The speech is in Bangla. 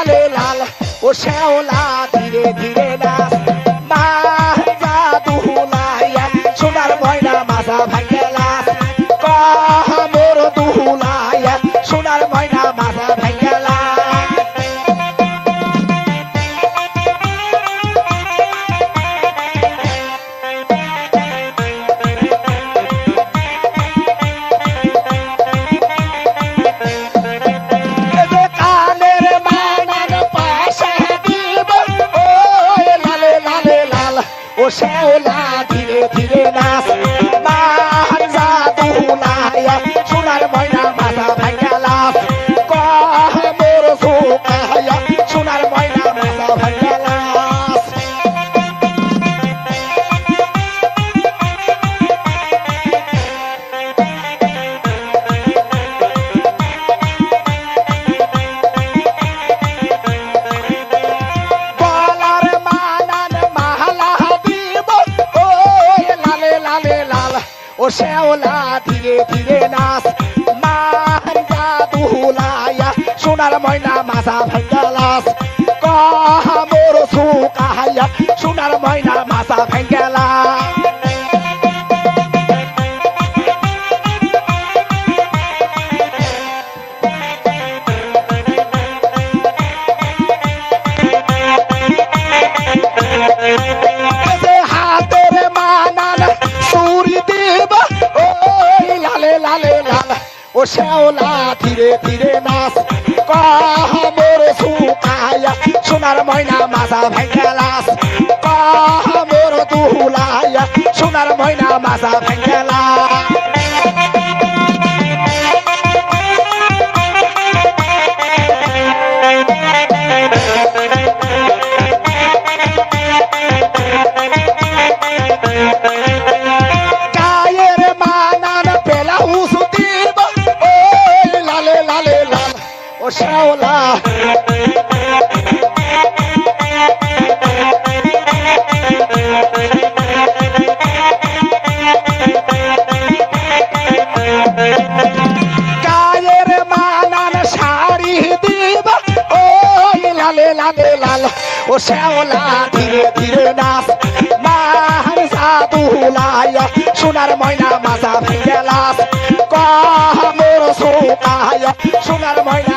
লালে লাল ও শ্যাওলা ধীরে ধীরে নাচ মার জাদু লাইয়া সোনার ময়না মাজা ভাঙ্গে লাচ মোর দুহুলাইয়া সোনার ময়না মাজা ভাঙ্গে লাচ ও শ্যাওলা ধীরে ধীরে নাচ মার জাদু লাইয়া সোনার ময়না মাজা ভাঙ্গে লাচ মোর সুকাইয়া সোনার ময়না মাজা ভাঙ্গে লাচ ও শ্যাওলা ধীরে ধীরে নাচ মার জাদু লাইয়া সোনার ময়না মাজা ভাঙ্গে লাচ মোর সুকাইয়া সোনার ময়না মাজা ভাঙ্গে লাচ হাতের মানান সুরি দেব ওই লালে লালে লাল ও শ্যাওলা ধীরে ধীরে নাচ মোর সুকাইয়া সোনার ময়না মাজা ভাঙ্গে লাচ মোর দুহুলাইয়া সোনার ময়না মাজা ভাঙ্গে লাচ গায়ের মানান পেলা হুসু দিব ওই লালে লালে লাল ও শ্যাওলা গায়ের মানান শাড়ি দিব ওই লালে লালে লাল ও শ্যাওলা ধীরে ধীরে নাচ মার জাদু লাইয়া সোনার ময়না মাজা ভাঙ্গে লাচ মোর সুকাইয়া সোনার ময়না